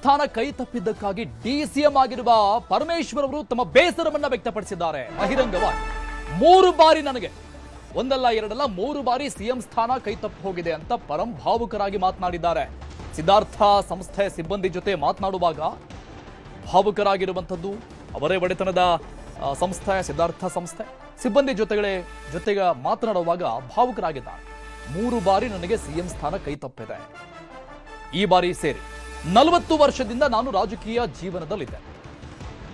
ಸ್ಥಾನ ಕೈ ತಪ್ಪಿದ್ದಕ್ಕಾಗಿ ಡಿಸಿಎಂ ಆಗಿರುವ ಪರಮೇಶ್ವರ್ ಅವರು ತಮ್ಮ ಬೇಸರವನ್ನ ವ್ಯಕ್ತಪಡಿಸಿದ್ದಾರೆ ಬಹಿರಂಗವಾಗಿ. 3 ಬಾರಿ ನನಗೆ ಒಂದಲ್ಲ ಎರಡಲ್ಲ 3 ಬಾರಿ ಸಿಎಂ ಸ್ಥಾನ ಕೈ ತಪ್ಪಿ ಹೋಗಿದೆ ಅಂತ ಪರಂ ಭಾವುಕರಾಗಿ ಮಾತನಾಡಿದ್ದಾರೆ. ಸಿದ್ಧಾರ್ಥ ಸಂಸ್ಥೆ ಸಿಬ್ಬಂದಿ ಜೊತೆ ಮಾತನಾಡುವಾಗ ಭಾವುಕರಾಗಿರುವಂಥದ್ದು ಅವರೇ ಒಡೆತನದ ಸಂಸ್ಥೆ ಸಿದ್ಧಾರ್ಥ ಸಂಸ್ಥೆ ಸಿಬ್ಬಂದಿ ಜೊತೆಗೆ ಮಾತನಾಡುವಾಗ ಭಾವುಕರಾಗಿದ್ದಾರೆ. 3 ಬಾರಿ ನನಗೆ ಸಿಎಂ ಸ್ಥಾನ ಕೈ ತಪ್ಪಿದೆ. ಈ ಬಾರಿ ಸೇರಿ 40 ವರ್ಷದಿಂದ ನಾನು ರಾಜಕೀಯ ಜೀವನದಲ್ಲಿದ್ದೆ.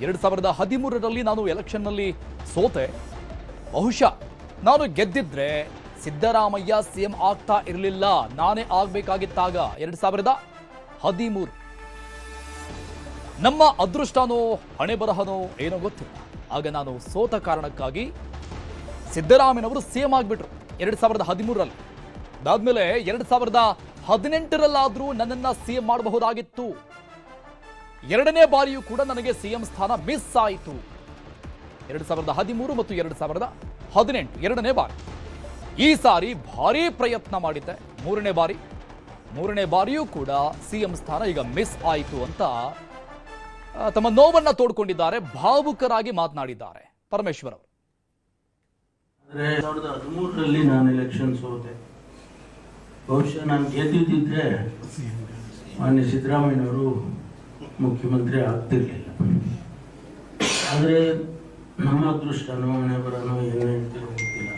2013ರಲ್ಲಿ ನಾನು ಎಲೆಕ್ಷನ್ನಲ್ಲಿ ಸೋತೆ. ಬಹುಶಃ ನಾನು ಗೆದ್ದಿದ್ರೆ ಸಿದ್ದರಾಮಯ್ಯ ಸಿಎಂ ಆಗ್ತಾ ಇರಲಿಲ್ಲ, ನಾನೇ ಆಗ್ಬೇಕಾಗಿತ್ತಾಗ. 2013 ನಮ್ಮ ಅದೃಷ್ಟನೋ ಹಣೆ ಬರಹನೋ ಏನೋ ಗೊತ್ತಿಲ್ಲ. ಆಗ ನಾನು ಸೋತ ಕಾರಣಕ್ಕಾಗಿ ಸಿದ್ದರಾಮಯ್ಯನವರು ಸಿಎಂ ಆಗ್ಬಿಟ್ರು 2013ರಲ್ಲಿ. ಅದಾದ್ಮೇಲೆ 2018ರಲ್ಲಾದ್ರೂ ನನ್ನನ್ನ ಸಿಎಂ ಮಾಡಬಹುದಾಗಿತ್ತು. 2ನೇ ಬಾರಿಯೂ ಕೂಡ ನನಗೆ ಸಿಎಂ ಸ್ಥಾನ ಮಿಸ್ ಆಯಿತು. 2013 ಮತ್ತು 2018 2ನೇ ಬಾರಿ. ಈ ಸಾರಿ ಭಾರೀ ಪ್ರಯತ್ನ ಮಾಡಿದ್ದೆ. 3ನೇ ಬಾರಿಯೂ ಕೂಡ ಸಿಎಂ ಸ್ಥಾನ ಈಗ ಮಿಸ್ ಆಯಿತು ಅಂತ ತಮ್ಮ ನೋವನ್ನ ತೋಡ್ಕೊಂಡಿದ್ದಾರೆ, ಭಾವುಕರಾಗಿ ಮಾತನಾಡಿದ್ದಾರೆ ಪರಮೇಶ್ವರ್ ಅವರು. 2013ರಲ್ಲಿ ನಾನು ಎಲೆಕ್ಷನ್ ಸೋತೆ. ಬಹುಶಃ ನಾನು ಗೆದ್ದಿದ್ದಿದ್ರೆ ಮಾನ್ಯ ಸಿದ್ದರಾಮಯ್ಯನವರು ಮುಖ್ಯಮಂತ್ರಿ ಆಗ್ತಿರ್ಲಿಲ್ಲ. ಆದರೆ ನಮ್ಮ ಅದೃಷ್ಟನೋ ಹಣೆ ಬರನೋ ಏನು ಹೇಳ್ತಿರೋ ಗೊತ್ತಿಲ್ಲ.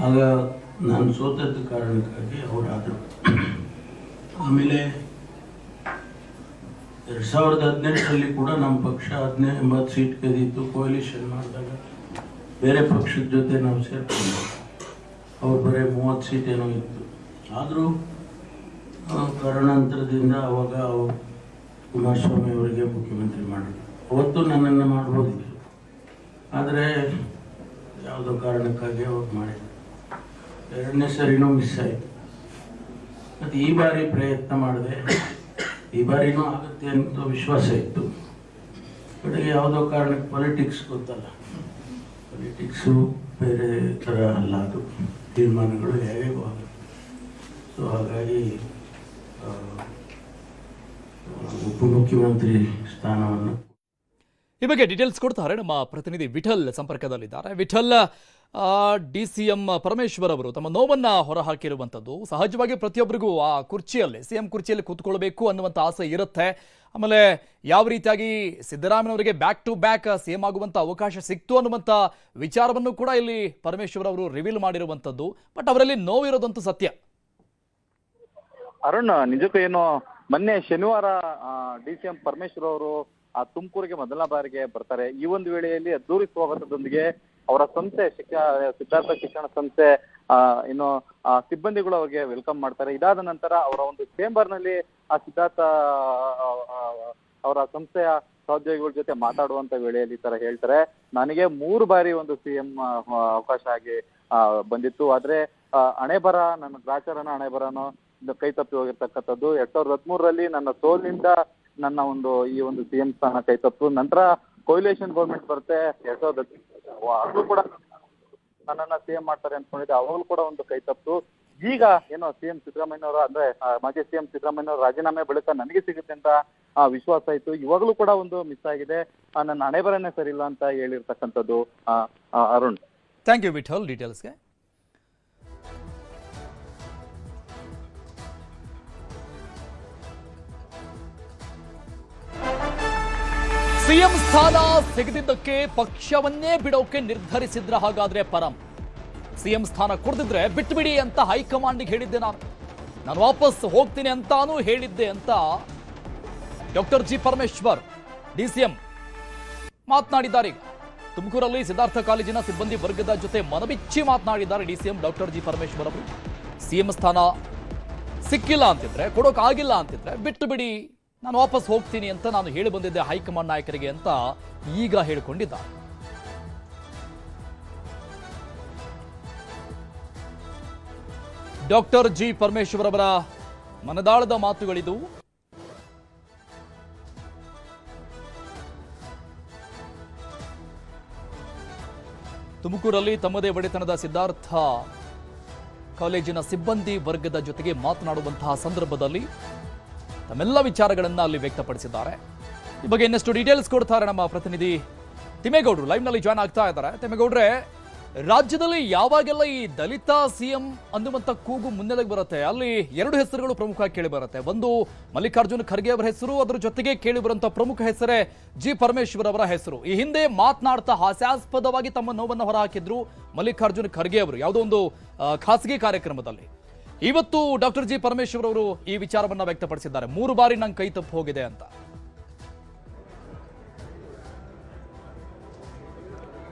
ಆಗ ನಾನು ಸೋತದ ಕಾರಣಕ್ಕಾಗಿ ಅವರಾದರು. ಆಮೇಲೆ 2018ರಲ್ಲಿ ಕೂಡ ನಮ್ಮ ಪಕ್ಷ 80 ಸೀಟ್ ಗೆದ್ದಿತ್ತು. ಕೋalition ಮಾಡಿದಾಗ ಬೇರೆ ಪಕ್ಷದ ಜೊತೆ ನಾವು ಸೇರ್ಕೊಂಡು ಅವ್ರು ಬರೀ 30 ಸೀಟ್ ಏನೋ ಇತ್ತು. ಆದರೂ ಕಾರಣಾಂತರದಿಂದ ಅವಾಗ ಕುಮಾರಸ್ವಾಮಿ ಅವರಿಗೆ ಮುಖ್ಯಮಂತ್ರಿ ಮಾಡಿದ್ರು. ಅವತ್ತು ನನ್ನನ್ನು ಮಾಡ್ಬೋದಿತ್ತು, ಆದರೆ ಯಾವುದೋ ಕಾರಣಕ್ಕಾಗಿ ಅವ್ರು ಮಾಡಿದ್ರು. 2ನೇ ಸರಿನೂ ಮಿಸ್ ಆಯಿತು. ಮತ್ತು ಈ ಬಾರಿ ಪ್ರಯತ್ನ ಮಾಡಿದೆ. ಈ ಬಾರಿನೂ ಆಗುತ್ತೆ ಅಂತ ವಿಶ್ವಾಸ ಇತ್ತು. ಬಟ್ ಯಾವುದೋ ಕಾರಣಕ್ಕೆ ಪಾಲಿಟಿಕ್ಸ್ ಗೊತ್ತಲ್ಲ, ಪಾಲಿಟಿಕ್ಸು ಬೇರೆ ಥರ ಅಲ್ಲ, ಅದು ತೀರ್ಮಾನಗಳು ಹೇಗೂ ಆಗುತ್ತೆ. ಸೊ ಹಾಗಾಗಿ ಉಪಮುಖ್ಯಮಂತ್ರಿ ಸ್ಥಾನವನ್ನು ಈ ಬಗ್ಗೆ ಡೀಟೇಲ್ಸ್ ಕೊಡ್ತಾರೆ ನಮ್ಮ ಪ್ರತಿನಿಧಿ ವಿಠಲ್ ಸಂಪರ್ಕದಲ್ಲಿದ್ದಾರೆ. ವಿಠಲ್, ಡಿಸಿಎಂ ಪರಮೇಶ್ವರ್ ಅವರು ತಮ್ಮ ನೋವನ್ನ ಹೊರಹಾಕಿರುವಂಥದ್ದು. ಸಹಜವಾಗಿ ಪ್ರತಿಯೊಬ್ಬರಿಗೂ ಆ ಕುರ್ಚಿಯಲ್ಲಿ ಸಿಎಂ ಕುರ್ಚಿಯಲ್ಲಿ ಕೂತ್ಕೊಳ್ಬೇಕು ಅನ್ನುವಂಥ ಆಸೆ ಇರುತ್ತೆ. ಆಮೇಲೆ ಯಾವ ರೀತಿಯಾಗಿ ಸಿದ್ದರಾಮಯ್ಯನವರಿಗೆ ಬ್ಯಾಕ್ ಟು ಬ್ಯಾಕ್ ಸಿಎಂ ಆಗುವಂಥ ಅವಕಾಶ ಸಿಕ್ತು ಅನ್ನುವಂಥ ವಿಚಾರವನ್ನು ಕೂಡ ಇಲ್ಲಿ ಪರಮೇಶ್ವರ್ ಅವರು ರಿವೀಲ್ ಮಾಡಿರುವಂಥದ್ದು. ಬಟ್ ಅವರಲ್ಲಿ ನೋವಿರೋದಂತೂ ಸತ್ಯ. ಅರುಣ್, ನಿಜಕ್ಕೂ ಏನು ಮೊನ್ನೆ ಶನಿವಾರ ಡಿಸಿಎಂ ಪರಮೇಶ್ವರ್ ಅವರು ತುಮಕೂರಿಗೆ ಮೊದಲ ಬಾರಿಗೆ ಬರ್ತಾರೆ. ಈ ಒಂದು ವೇಳೆಯಲ್ಲಿ ಅದ್ದೂರಿ ಸ್ವಾಗತದೊಂದಿಗೆ ಅವರ ಸಂಸ್ಥೆ ಸಿದ್ಧಾರ್ಥ ಶಿಕ್ಷಣ ಸಂಸ್ಥೆ ಇನ್ನು ಸಿಬ್ಬಂದಿಗಳು ಅವರಿಗೆ ವೆಲ್ಕಮ್ ಮಾಡ್ತಾರೆ. ಇದಾದ ನಂತರ ಅವರ ಒಂದು ಚೇಂಬರ್ ನಲ್ಲಿ ಸಿದ್ಧಾರ್ಥ ಅವರ ಸಂಸ್ಥೆಯ ಸಹೋದ್ಯೋಗಿಗಳ ಜೊತೆ ಮಾತಾಡುವಂತ ವೇಳೆಯಲ್ಲಿ ಈ ತರ ಹೇಳ್ತಾರೆ, ನನಗೆ 3 ಬಾರಿ ಒಂದು ಸಿಎಂ ಅವಕಾಶ ಆಗಿ ಬಂದಿತ್ತು. ಆದ್ರೆ ಹಣೆ ಬರ, ನನ್ನ ಗ್ರಾಚಾರನ ಹಣೆ ಬರನೋ ಕೈ ತಪ್ಪಿ ಹೋಗಿರ್ತಕ್ಕಂಥದ್ದು. 2013ರಲ್ಲಿ ನನ್ನ ಸೋಲಿಂದ ನನ್ನ ಈ ಒಂದು ಸಿಎಂ ಸ್ಥಾನ ಕೈ ತಪ್ಪು. ನಂತರ ಕೋalition ಗೌರ್ಮೆಂಟ್ ಬರುತ್ತೆ 2010, ಅದು ಕೂಡ ನನ್ನನ್ನ ಸಿಎಂ ಮಾಡ್ತಾರೆ ಅನ್ಕೊಂಡಿದ್ದೆ, ಅವಾಗಲೂ ಕೂಡ ಒಂದು ಕೈ ತಪ್ಪು. ಈಗ ಏನೋ ಸಿಎಂ ಸಿದ್ದರಾಮಯ್ಯನವರು ಅಂದ್ರೆ ಮಾಜಿ ಸಿಎಂ ಸಿದ್ದರಾಮಯ್ಯನವರು ರಾಜೀನಾಮೆ ಬಳಿಕ ನನಗೆ ಸಿಗುತ್ತೆ ಅಂತ ವಿಶ್ವಾಸ ಇತ್ತು. ಇವಾಗಲೂ ಕೂಡ ಒಂದು ಮಿಸ್ ಆಗಿದೆ, ನನ್ನ ಹಣೆ ಬರನೇ ಸರಿ ಇಲ್ಲ ಅಂತ ಹೇಳಿರ್ತಕ್ಕಂಥದ್ದು. ಅರುಣ್, ಥ್ಯಾಂಕ್ ಯು ವಿಠಲ್ ಡೀಟೇಲ್ಸ್ಗೆ. ಸಿಎಂ ಸ್ಥಾನ ಸಿಗದಿದ್ದಕ್ಕೆ ಪಕ್ಷವನ್ನೇ ಬಿಡೋಕೆ ನಿರ್ಧರಿಸಿದ್ರ ಹಾಗಾದ್ರೆ ಪರಂ. ಸಿಎಂ ಸ್ಥಾನ ಕೊಡದಿದ್ರೆ ಬಿಟ್ಬಿಡಿ ಅಂತ ಹೈಕಮಾಂಡ್ಗೆ ಹೇಳಿದ್ದೆ ನಾನು ವಾಪಸ್ ಹೋಗ್ತೀನಿ ಅಂತಾನೂ ಹೇಳಿದ್ದೆ ಅಂತ ಡಾಕ್ಟರ್ ಜಿ ಪರಮೇಶ್ವರ್ ಡಿಸಿಎಂ ಮಾತನಾಡಿದ್ದಾರೆ. ಈಗ ತುಮಕೂರಲ್ಲಿ ಸಿದ್ಧಾರ್ಥ ಕಾಲೇಜಿನ ಸಿಬ್ಬಂದಿ ವರ್ಗದ ಜೊತೆ ಮನಬಿಚ್ಚಿ ಮಾತನಾಡಿದ್ದಾರೆ ಡಿಸಿಎಂ ಡಾಕ್ಟರ್ ಜಿ ಪರಮೇಶ್ವರ್ ಅವರು. ಸಿಎಂ ಸ್ಥಾನ ಸಿಕ್ಕಿಲ್ಲ ಅಂತಿದ್ರೆ, ಕೊಡೋಕಾಗಿಲ್ಲ ಅಂತಿದ್ರೆ ಬಿಟ್ಟು ಬಿಡಿ, ನಾನು ವಾಪಸ್ ಹೋಗ್ತೀನಿ ಅಂತ ನಾನು ಹೇಳಿ ಬಂದಿದ್ದೆ ಹೈಕಮಾಂಡ್ ನಾಯಕರಿಗೆ ಅಂತ ಈಗ ಹೇಳಿಕೊಂಡಿದ್ದಾರೆ. ಡಾಕ್ಟರ್ ಜಿ ಪರಮೇಶ್ವರ್ ಅವರ ಮನದಾಳದ ಮಾತುಗಳಿದು. ತುಮಕೂರಲ್ಲಿ ತಮ್ಮದೇ ಒಡೆತನದ ಸಿದ್ಧಾರ್ಥ ಕಾಲೇಜಿನ ಸಿಬ್ಬಂದಿ ವರ್ಗದ ಜೊತೆಗೆ ಮಾತನಾಡುವಂತಹ ಸಂದರ್ಭದಲ್ಲಿ ತಮ್ಮೆಲ್ಲ ವಿಚಾರಗಳನ್ನ ಅಲ್ಲಿ ವ್ಯಕ್ತಪಡಿಸಿದ್ದಾರೆ. ಈ ಬಗ್ಗೆ ಇನ್ನಷ್ಟು ಡೀಟೇಲ್ಸ್ ಕೊಡ್ತಾರೆ ನಮ್ಮ ಪ್ರತಿನಿಧಿ ತಿಮ್ಮೇಗೌಡರು, ಲೈವ್ನಲ್ಲಿ ಜಾಯ್ನ್ ಆಗ್ತಾ ಇದ್ದಾರೆ. ತಿಮ್ಮೇಗೌಡ್ರೆ, ರಾಜ್ಯದಲ್ಲಿ ಯಾವಾಗೆಲ್ಲ ಈ ದಲಿತ ಸಿಎಂ ಅನ್ನುವಂಥ ಕೂಗು ಮುನ್ನೆಲೆಗೆ ಬರುತ್ತೆ, ಅಲ್ಲಿ ಎರಡು ಹೆಸರುಗಳು ಪ್ರಮುಖವಾಗಿ ಕೇಳಿ ಬರುತ್ತೆ. ಒಂದು ಮಲ್ಲಿಕಾರ್ಜುನ ಖರ್ಗೆ ಅವರ ಹೆಸರು, ಅದರ ಜೊತೆಗೆ ಕೇಳಿ ಬರುವಂತಹ ಪ್ರಮುಖ ಹೆಸರೇ ಜಿ ಪರಮೇಶ್ವರ್ ಅವರ ಹೆಸರು. ಈ ಹಿಂದೆ ಮಾತನಾಡ್ತಾ ಹಾಸ್ಯಾಸ್ಪದವಾಗಿ ತಮ್ಮ ನೋವನ್ನು ಹೊರಹಾಕಿದ್ರು ಮಲ್ಲಿಕಾರ್ಜುನ ಖರ್ಗೆ ಅವರು ಯಾವುದೋ ಒಂದು ಖಾಸಗಿ ಕಾರ್ಯಕ್ರಮದಲ್ಲಿ. ಇವತ್ತು ಡಾಕ್ಟರ್ ಜಿ ಪರಮೇಶ್ವರ್ ಅವರು ಈ ವಿಚಾರವನ್ನ ವ್ಯಕ್ತಪಡಿಸಿದ್ದಾರೆ, 3 ಬಾರಿ ನಂಗೆ ಕೈ ತಪ್ಪು ಹೋಗಿದೆ ಅಂತ.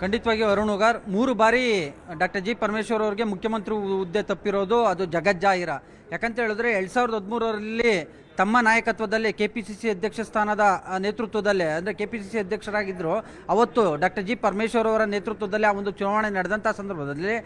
ಖಂಡಿತವಾಗಿ ಅರುಣ್ ಉಗಾರ್, 3 ಬಾರಿ ಡಾಕ್ಟರ್ ಜಿ ಪರಮೇಶ್ವರ್ ಅವರಿಗೆ ಮುಖ್ಯಮಂತ್ರಿ ಹುದ್ದೆ ತಪ್ಪಿರೋದು ಅದು ಜಗಜ್ಜಾಹಿರ. ಯಾಕಂತ ಹೇಳಿದ್ರೆ 2013ರಲ್ಲಿ ತಮ್ಮ ನಾಯಕತ್ವದಲ್ಲಿ KPCC ಅಧ್ಯಕ್ಷ ಸ್ಥಾನದ ನೇತೃತ್ವದಲ್ಲೇ, ಅಂದರೆ KPCC ಅಧ್ಯಕ್ಷರಾಗಿದ್ದರು, ಅವತ್ತು ಡಾಕ್ಟರ್ ಜಿ ಪರಮೇಶ್ವರ್ ಅವರ ನೇತೃತ್ವದಲ್ಲಿ ಆ ಒಂದು ಚುನಾವಣೆ ನಡೆದಂಥ ಸಂದರ್ಭದಲ್ಲಿ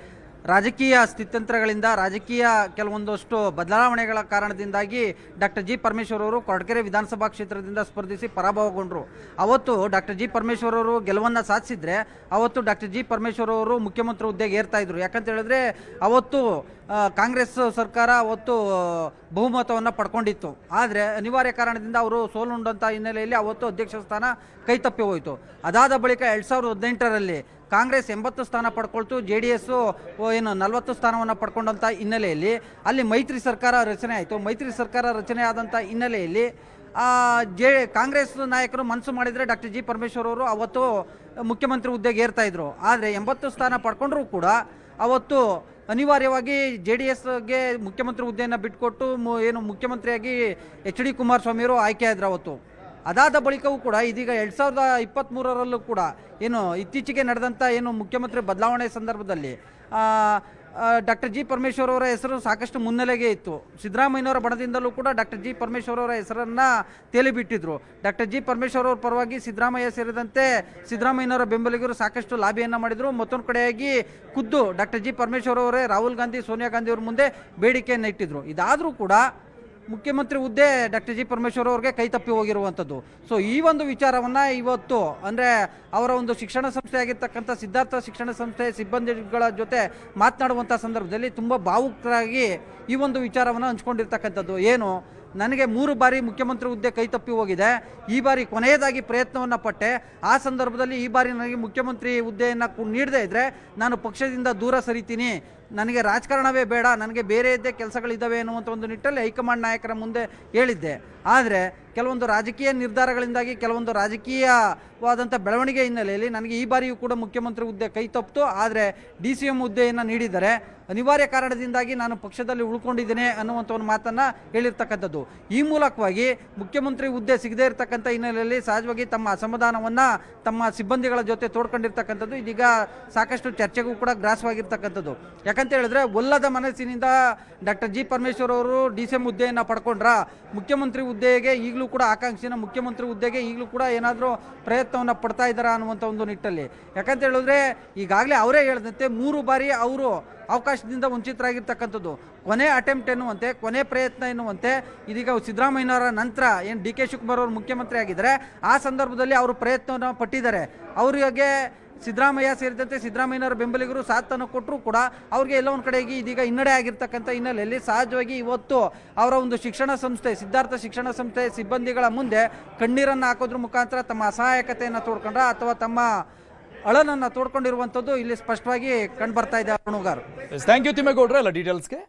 ರಾಜಕೀಯ ಸ್ಥಿತ್ಯಂತರಗಳಿಂದ, ರಾಜಕೀಯ ಕೆಲವೊಂದಷ್ಟು ಬದಲಾವಣೆಗಳ ಕಾರಣದಿಂದಾಗಿ ಡಾಕ್ಟರ್ ಜಿ ಪರಮೇಶ್ವರ್ ಅವರು ಕೊರಟಗೆರೆ ವಿಧಾನಸಭಾ ಕ್ಷೇತ್ರದಿಂದ ಸ್ಪರ್ಧಿಸಿ ಪರಾಭವಗೊಂಡರು. ಅವತ್ತು ಡಾಕ್ಟರ್ ಜಿ ಪರಮೇಶ್ವರ್ ಅವರು ಗೆಲುವನ್ನು ಸಾಧಿಸಿದ್ರೆ ಅವತ್ತು ಡಾಕ್ಟರ್ ಜಿ ಪರಮೇಶ್ವರ್ ಅವರು ಮುಖ್ಯಮಂತ್ರಿ ಹುದ್ದೆಗೆ ಏರ್ತಾ ಇದ್ರು. ಯಾಕಂತ ಹೇಳಿದ್ರೆ ಅವತ್ತು ಕಾಂಗ್ರೆಸ್ ಸರ್ಕಾರ ಅವತ್ತು ಬಹುಮತವನ್ನು ಪಡ್ಕೊಂಡಿತ್ತು. ಆದರೆ ಅನಿವಾರ್ಯ ಕಾರಣದಿಂದ ಅವರು ಸೋಲುಂಡಂಥ ಹಿನ್ನೆಲೆಯಲ್ಲಿ ಅವತ್ತು ಅಧ್ಯಕ್ಷ ಸ್ಥಾನ ಕೈ ತಪ್ಪಿ ಹೋಯಿತು. ಅದಾದ ಬಳಿಕ 2018ರಲ್ಲಿ ಕಾಂಗ್ರೆಸ್ 80 ಸ್ಥಾನ ಪಡ್ಕೊಳ್ತು, JDS ಏನು 40 ಸ್ಥಾನವನ್ನು ಪಡ್ಕೊಂಡಂಥ ಹಿನ್ನೆಲೆಯಲ್ಲಿ ಅಲ್ಲಿ ಮೈತ್ರಿ ಸರ್ಕಾರ ರಚನೆ ಆಯಿತು. ಮೈತ್ರಿ ಸರ್ಕಾರ ರಚನೆ ಆದಂಥ ಹಿನ್ನೆಲೆಯಲ್ಲಿ ಕಾಂಗ್ರೆಸ್ ನಾಯಕರು ಮನಸ್ಸು ಮಾಡಿದರೆ ಡಾಕ್ಟರ್ ಜಿ ಪರಮೇಶ್ವರ್ ಅವರು ಅವತ್ತು ಮುಖ್ಯಮಂತ್ರಿ ಹುದ್ದೆಗೆ ಏರ್ತಾ ಇದ್ರು. ಆದರೆ 80 ಸ್ಥಾನ ಪಡ್ಕೊಂಡ್ರೂ ಕೂಡ ಅವತ್ತು ಅನಿವಾರ್ಯವಾಗಿ JDSಗೆ ಮುಖ್ಯಮಂತ್ರಿ ಹುದ್ದೆಯನ್ನು ಬಿಟ್ಟುಕೊಟ್ಟು ಏನು ಮುಖ್ಯಮಂತ್ರಿಯಾಗಿ HD ಕುಮಾರಸ್ವಾಮಿಯವರು ಆಯ್ಕೆ ಆದ್ರು ಅವತ್ತು. ಅದಾದ ಬಳಿಕವೂ ಕೂಡ ಇದೀಗ 2023ರಲ್ಲೂ ಕೂಡ ಏನು ಇತ್ತೀಚೆಗೆ ನಡೆದಂಥ ಏನು ಮುಖ್ಯಮಂತ್ರಿ ಬದಲಾವಣೆ ಸಂದರ್ಭದಲ್ಲಿ ಡಾಕ್ಟರ್ ಜಿ ಪರಮೇಶ್ವರ್ ಅವರ ಹೆಸರು ಸಾಕಷ್ಟು ಮುನ್ನೆಲೆಗೆ ಇತ್ತು. ಸಿದ್ದರಾಮಯ್ಯನವರ ಬಣದಿಂದಲೂ ಕೂಡ ಡಾಕ್ಟರ್ ಜಿ ಪರಮೇಶ್ವರ್ ಅವರ ಹೆಸರನ್ನು ತೇಲಿಬಿಟ್ಟಿದ್ರು. ಡಾಕ್ಟರ್ ಜಿ ಪರಮೇಶ್ವರ್ ಅವರ ಪರವಾಗಿ ಸಿದ್ದರಾಮಯ್ಯ ಸೇರಿದಂತೆ ಸಿದ್ದರಾಮಯ್ಯನವರ ಬೆಂಬಲಿಗರು ಸಾಕಷ್ಟು ಲಾಬಿಯನ್ನು ಮಾಡಿದರು. ಮತ್ತೊಂದು ಕಡೆಯಾಗಿ ಖುದ್ದು ಡಾಕ್ಟರ್ ಜಿ ಪರಮೇಶ್ವರ್ ಅವರೇ ರಾಹುಲ್ ಗಾಂಧಿ, ಸೋನಿಯಾ ಗಾಂಧಿ ಅವ್ರ ಮುಂದೆ ಬೇಡಿಕೆಯನ್ನು ಇಟ್ಟಿದ್ರು. ಇದಾದರೂ ಕೂಡ ಮುಖ್ಯಮಂತ್ರಿ ಹುದ್ದೆ ಡಾಕ್ಟರ್ ಜಿ ಪರಮೇಶ್ವರ್ ಅವ್ರಿಗೆ ಕೈ ತಪ್ಪಿ ಹೋಗಿರುವಂಥದ್ದು. ಸೊ ಈ ಒಂದು ವಿಚಾರವನ್ನು ಇವತ್ತು ಅಂದರೆ ಅವರ ಒಂದು ಶಿಕ್ಷಣ ಸಂಸ್ಥೆ ಆಗಿರ್ತಕ್ಕಂಥ ಸಿದ್ಧಾರ್ಥ ಶಿಕ್ಷಣ ಸಂಸ್ಥೆ ಸಿಬ್ಬಂದಿಗಳ ಜೊತೆ ಮಾತನಾಡುವಂಥ ಸಂದರ್ಭದಲ್ಲಿ ತುಂಬ ಭಾವುಕರಾಗಿ ಈ ಒಂದು ವಿಚಾರವನ್ನು ಹಂಚ್ಕೊಂಡಿರ್ತಕ್ಕಂಥದ್ದು. ಏನು, ನನಗೆ 3 ಬಾರಿ ಮುಖ್ಯಮಂತ್ರಿ ಹುದ್ದೆ ಕೈ ತಪ್ಪಿ ಹೋಗಿದೆ, ಈ ಬಾರಿ ಕೊನೆಯದಾಗಿ ಪ್ರಯತ್ನವನ್ನು ಪಟ್ಟೆ, ಆ ಸಂದರ್ಭದಲ್ಲಿ ಈ ಬಾರಿ ನನಗೆ ಮುಖ್ಯಮಂತ್ರಿ ಹುದ್ದೆಯನ್ನು ನೀಡದೇ ಇದ್ದರೆ ನಾನು ಪಕ್ಷದಿಂದ ದೂರ ಸರಿತೀನಿ, ನನಗೆ ರಾಜಕಾರಣವೇ ಬೇಡ, ನನಗೆ ಬೇರೆಯದ್ದೇ ಕೆಲಸಗಳಿದ್ದಾವೆ ಅನ್ನುವಂಥ ಒಂದು ನಿಟ್ಟಲ್ಲಿ ಹೈಕಮಾಂಡ್ ನಾಯಕರ ಮುಂದೆ ಹೇಳಿದ್ದೆ. ಆದರೆ ಕೆಲವೊಂದು ರಾಜಕೀಯ ನಿರ್ಧಾರಗಳಿಂದಾಗಿ, ಕೆಲವೊಂದು ರಾಜಕೀಯವಾದಂಥ ಬೆಳವಣಿಗೆ ಹಿನ್ನೆಲೆಯಲ್ಲಿ ನನಗೆ ಈ ಬಾರಿಯೂ ಕೂಡ ಮುಖ್ಯಮಂತ್ರಿ ಹುದ್ದೆ ಕೈ ತಪ್ಪಿತು. ಆದರೆ DCM ಹುದ್ದೆಯನ್ನು ನೀಡಿದ್ದಾರೆ, ಅನಿವಾರ್ಯ ಕಾರಣದಿಂದಾಗಿ ನಾನು ಪಕ್ಷದಲ್ಲಿ ಉಳ್ಕೊಂಡಿದ್ದೇನೆ ಅನ್ನುವಂಥ ಒಂದು ಮಾತನ್ನು ಹೇಳಿರ್ತಕ್ಕಂಥದ್ದು. ಈ ಮೂಲಕವಾಗಿ ಮುಖ್ಯಮಂತ್ರಿ ಹುದ್ದೆ ಸಿಗದೇ ಇರತಕ್ಕಂಥ ಹಿನ್ನೆಲೆಯಲ್ಲಿ ಸಹಜವಾಗಿ ತಮ್ಮ ಅಸಮಾಧಾನವನ್ನು ತಮ್ಮ ಸಿಬ್ಬಂದಿಗಳ ಜೊತೆ ತೋಡ್ಕೊಂಡಿರ್ತಕ್ಕಂಥದ್ದು ಇದೀಗ ಸಾಕಷ್ಟು ಚರ್ಚೆಗೂ ಕೂಡ ಗ್ರಾಸವಾಗಿರ್ತಕ್ಕಂಥದ್ದು. ಯಾಕಂತ ಹೇಳಿದ್ರೆ ಒಲ್ಲದ ಮನಸ್ಸಿನಿಂದ ಡಾಕ್ಟರ್ ಜಿ ಪರಮೇಶ್ವರ್ ಅವರು DCM ಹುದ್ದೆಯನ್ನು ಪಡ್ಕೊಂಡ್ರ, ಮುಖ್ಯಮಂತ್ರಿ ಹುದ್ದೆಗೆ ಈಗಲೂ ಕೂಡ ಆಕಾಂಕ್ಷಿನ ಮುಖ್ಯಮಂತ್ರಿ ಹುದ್ದೆಗೆ ಈಗಲೂ ಕೂಡ ಏನಾದರೂ ಪ್ರಯತ್ನವನ್ನು ಪಡ್ತಾ ಇದ್ದಾರಾ ಅನ್ನುವಂಥ ಒಂದು ನಿಟ್ಟಲ್ಲಿ. ಯಾಕಂತ ಹೇಳಿದ್ರೆ ಈಗಾಗಲೇ ಅವರೇ ಹೇಳಿದಂತೆ 3 ಬಾರಿ ಅವರು ಅವಕಾಶದಿಂದ ವಂಚಿತರಾಗಿರ್ತಕ್ಕಂಥದ್ದು. ಕೊನೆ ಅಟೆಂಪ್ಟ್ ಎನ್ನುವಂತೆ, ಕೊನೆ ಪ್ರಯತ್ನ ಎನ್ನುವಂತೆ ಇದೀಗ ಸಿದ್ದರಾಮಯ್ಯನವರ ನಂತರ ಏನು DK ಶಿವಕುಮಾರ್ ಅವರು ಮುಖ್ಯಮಂತ್ರಿ ಆಗಿದ್ದಾರೆ, ಆ ಸಂದರ್ಭದಲ್ಲಿ ಅವರು ಪ್ರಯತ್ನವನ್ನು ಪಟ್ಟಿದ್ದಾರೆ. ಅವರಿಗೆ ಸಿದ್ದರಾಮಯ್ಯ ಸೇರಿದಂತೆ ಸಿದ್ದರಾಮಯ್ಯನವರ ಬೆಂಬಲಿಗರು ಸಾಥನ್ನು ಕೊಟ್ಟರೂ ಕೂಡ ಅವ್ರಿಗೆ ಎಲ್ಲ ಒಂದು ಕಡೆಗೆ ಇದೀಗ ಹಿನ್ನಡೆ ಆಗಿರ್ತಕ್ಕಂಥ ಹಿನ್ನೆಲೆಯಲ್ಲಿ ಸಹಜವಾಗಿ ಇವತ್ತು ಅವರ ಒಂದು ಶಿಕ್ಷಣ ಸಂಸ್ಥೆ ಸಿದ್ಧಾರ್ಥ ಶಿಕ್ಷಣ ಸಂಸ್ಥೆ ಸಿಬ್ಬಂದಿಗಳ ಮುಂದೆ ಕಣ್ಣೀರನ್ನು ಹಾಕೋದ್ರ ಮುಖಾಂತರ ತಮ್ಮ ಅಸಹಾಯಕತೆಯನ್ನು ತೋಡ್ಕೊಂಡ್ರ ಅಥವಾ ತಮ್ಮ ಅಳನನ್ನು ತೋಡ್ಕೊಂಡಿರುವಂಥದ್ದು ಇಲ್ಲಿ ಸ್ಪಷ್ಟವಾಗಿ ಕಂಡು ಬರ್ತಾ ಇದೆ. ಅರುಣ್ ಉಗಾರ್, ಥ್ಯಾಂಕ್ ಯು ತಿಮ್ಮೇಗೌಡ್ರೆ ಎಲ್ಲ ಡೀಟೇಲ್ಸ್ಗೆ.